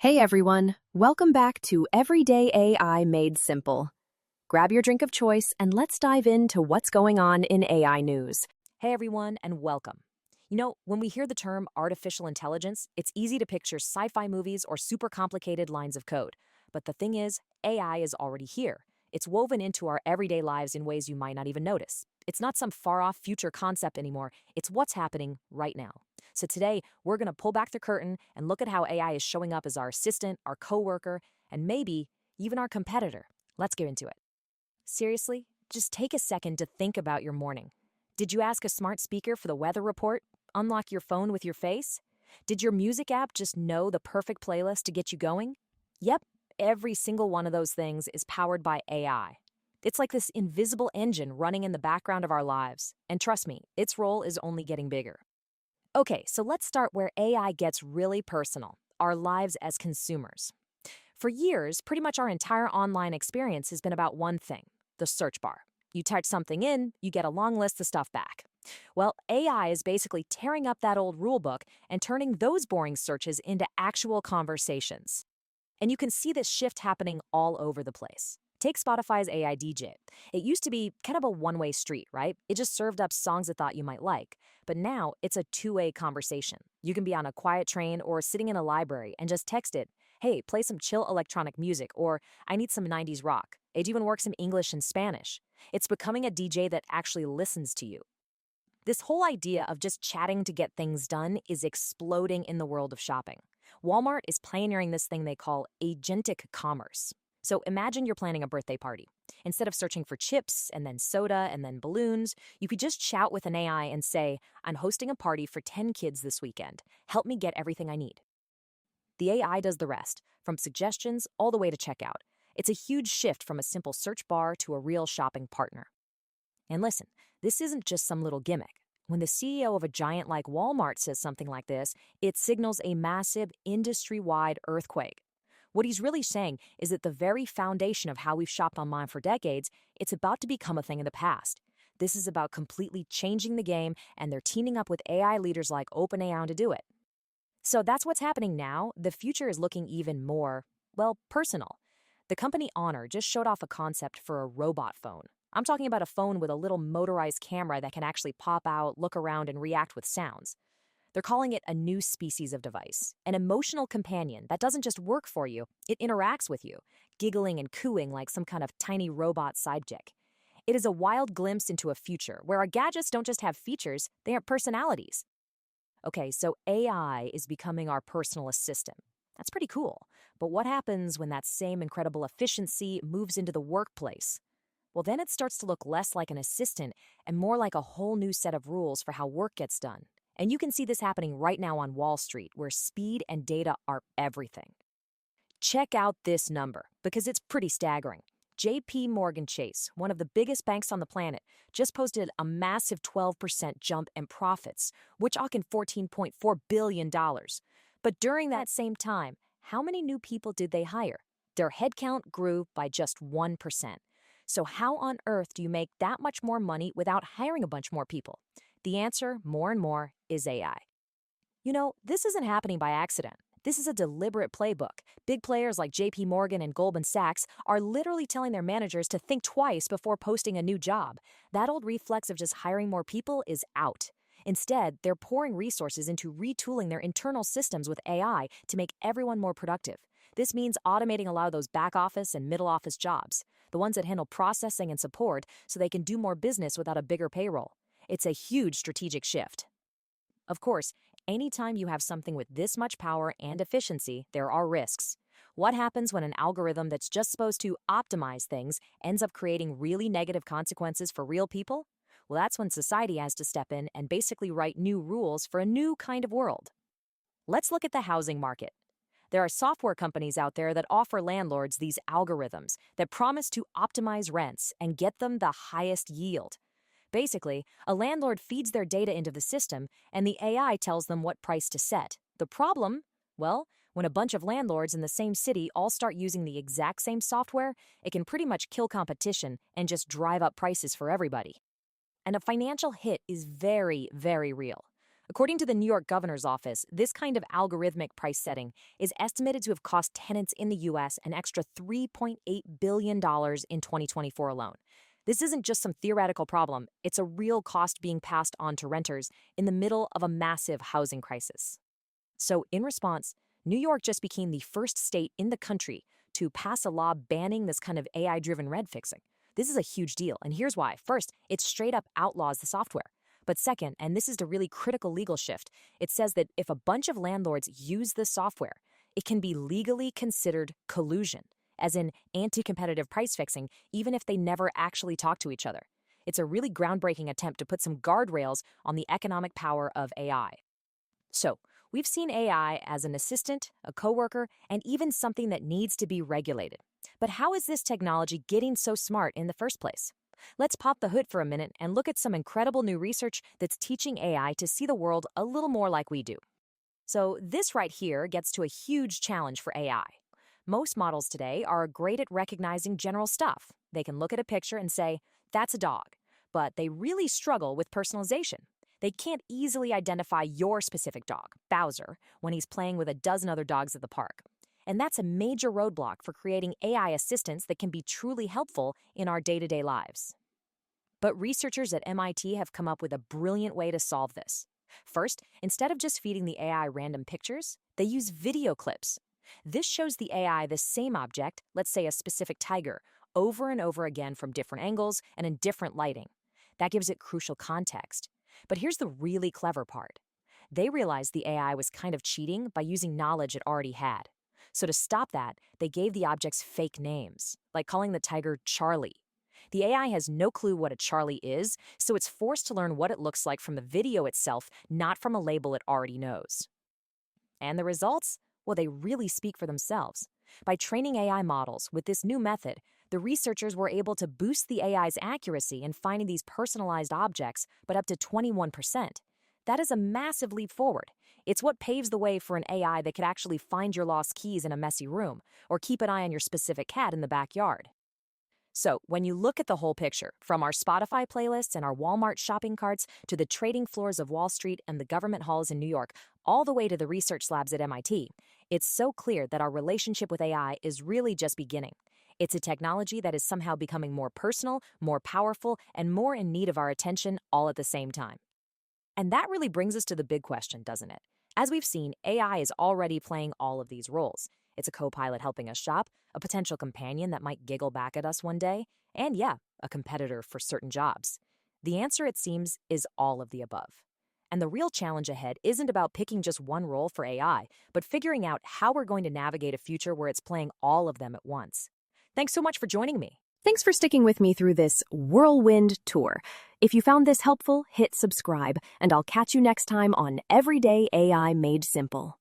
Hey everyone, welcome back to Everyday AI Made Simple. Grab your drink of choice and let's dive into what's going on in AI news. Hey everyone, and welcome. When we hear the term artificial intelligence, it's easy to picture sci fi movies or super complicated lines of code. But the thing is, AI is already here. It's woven into our everyday lives in ways you might not even notice. It's not some far off future concept anymore, it's what's happening right now. So today, we're going to pull back the curtain and look at how AI is showing up as our assistant, our coworker, and maybe even our competitor. Let's get into it. Seriously, just take a second to think about your morning. Did you ask a smart speaker for the weather report? Unlock your phone with your face? Did your music app just know the perfect playlist to get you going? Yep, every single one of those things is powered by AI. It's like this invisible engine running in the background of our lives. And trust me, its role is only getting bigger. Okay, so let's start where AI gets really personal, our lives as consumers. For years, pretty much our entire online experience has been about one thing: the search bar. You type something in, you get a long list of stuff back. Well, AI is basically tearing up that old rulebook and turning those boring searches into actual conversations. And you can see this shift happening all over the place. Take Spotify's AI DJ. It used to be kind of a one-way street, right? It just served up songs it thought you might like. But now it's a two-way conversation. You can be on a quiet train or sitting in a library and just text it, "Hey, play some chill electronic music," or "I need some 90s rock." It even works in English and Spanish. It's becoming a DJ that actually listens to you. This whole idea of just chatting to get things done is exploding in the world of shopping. Walmart is pioneering this thing they call agentic commerce. So imagine you're planning a birthday party. Instead of searching for chips and then soda and then balloons, you could just chat with an AI and say, "I'm hosting a party for 10 kids this weekend. Help me get everything I need." The AI does the rest, from suggestions all the way to checkout. It's a huge shift from a simple search bar to a real shopping partner. And listen, this isn't just some little gimmick. When the CEO of a giant like Walmart says something like this, it signals a massive industry-wide earthquake. What he's really saying is that the very foundation of how we've shopped online for decades, it's about to become a thing of the past. This is about completely changing the game, and they're teaming up with AI leaders like OpenAI to do it. So that's what's happening now. The future is looking even more, well, personal. The company Honor just showed off a concept for a robot phone. I'm talking about a phone with a little motorized camera that can actually pop out, look around, and react with sounds. They're calling it a new species of device, an emotional companion that doesn't just work for you, it interacts with you, giggling and cooing like some kind of tiny robot sidekick. It is a wild glimpse into a future where our gadgets don't just have features, they have personalities. Okay, so AI is becoming our personal assistant. That's pretty cool. But what happens when that same incredible efficiency moves into the workplace? Well, then it starts to look less like an assistant and more like a whole new set of rules for how work gets done. And you can see this happening right now on Wall Street, where speed and data are everything. Check out this number, because it's pretty staggering. JP Morgan Chase, one of the biggest banks on the planet, just posted a massive 12% jump in profits, which in $14.4 billion. But during that same time, how many new people did they hire? Their headcount grew by just 1%. So how on earth do you make that much more money without hiring a bunch more people? The answer, more and more, is AI. This isn't happening by accident. This is a deliberate playbook. Big players like JP Morgan and Goldman Sachs are literally telling their managers to think twice before posting a new job. That old reflex of just hiring more people is out. Instead, they're pouring resources into retooling their internal systems with AI to make everyone more productive. This means automating a lot of those back office and middle office jobs, the ones that handle processing and support so they can do more business without a bigger payroll. It's a huge strategic shift. Of course, anytime you have something with this much power and efficiency, there are risks. What happens when an algorithm that's just supposed to optimize things ends up creating really negative consequences for real people? Well, that's when society has to step in and basically write new rules for a new kind of world. Let's look at the housing market. There are software companies out there that offer landlords these algorithms that promise to optimize rents and get them the highest yield. Basically, a landlord feeds their data into the system, and the AI tells them what price to set. The problem? Well, when a bunch of landlords in the same city all start using the exact same software, it can pretty much kill competition and just drive up prices for everybody. And a financial hit is very, very real. According to the New York Governor's Office, this kind of algorithmic price setting is estimated to have cost tenants in the U.S. an extra $3.8 billion in 2024 alone. This isn't just some theoretical problem, it's a real cost being passed on to renters in the middle of a massive housing crisis. So, in response, New York just became the first state in the country to pass a law banning this kind of AI-driven rent fixing. This is a huge deal, and here's why. First, it straight up outlaws the software. But second, and this is the really critical legal shift, it says that if a bunch of landlords use this software, it can be legally considered collusion, as in anti-competitive price fixing, even if they never actually talk to each other. It's a really groundbreaking attempt to put some guardrails on the economic power of AI. So, we've seen AI as an assistant, a coworker, and even something that needs to be regulated. But how is this technology getting so smart in the first place? Let's pop the hood for a minute and look at some incredible new research that's teaching AI to see the world a little more like we do. So this right here gets to a huge challenge for AI. Most models today are great at recognizing general stuff. They can look at a picture and say, that's a dog. But they really struggle with personalization. They can't easily identify your specific dog, Bowser, when he's playing with a dozen other dogs at the park. And that's a major roadblock for creating AI assistants that can be truly helpful in our day-to-day lives. But researchers at MIT have come up with a brilliant way to solve this. First, instead of just feeding the AI random pictures, they use video clips. This shows the AI the same object, let's say a specific tiger, over and over again from different angles and in different lighting. That gives it crucial context. But here's the really clever part. They realized the AI was kind of cheating by using knowledge it already had. So to stop that, they gave the objects fake names, like calling the tiger Charlie. The AI has no clue what a Charlie is, so it's forced to learn what it looks like from the video itself, not from a label it already knows. And the results? Well, they really speak for themselves. By training AI models with this new method, the researchers were able to boost the AI's accuracy in finding these personalized objects, but up to 21%. That is a massive leap forward. It's what paves the way for an AI that could actually find your lost keys in a messy room, or keep an eye on your specific cat in the backyard. So, when you look at the whole picture, from our Spotify playlists and our Walmart shopping carts to the trading floors of Wall Street and the government halls in New York, all the way to the research labs at MIT, it's so clear that our relationship with AI is really just beginning. It's a technology that is somehow becoming more personal, more powerful, and more in need of our attention all at the same time. And that really brings us to the big question, doesn't it? As we've seen, AI is already playing all of these roles. It's a co-pilot helping us shop, a potential companion that might giggle back at us one day, and yeah, a competitor for certain jobs. The answer, it seems, is all of the above. And the real challenge ahead isn't about picking just one role for AI, but figuring out how we're going to navigate a future where it's playing all of them at once. Thanks so much for joining me. Thanks for sticking with me through this whirlwind tour. If you found this helpful, hit subscribe, and I'll catch you next time on Everyday AI Made Simple.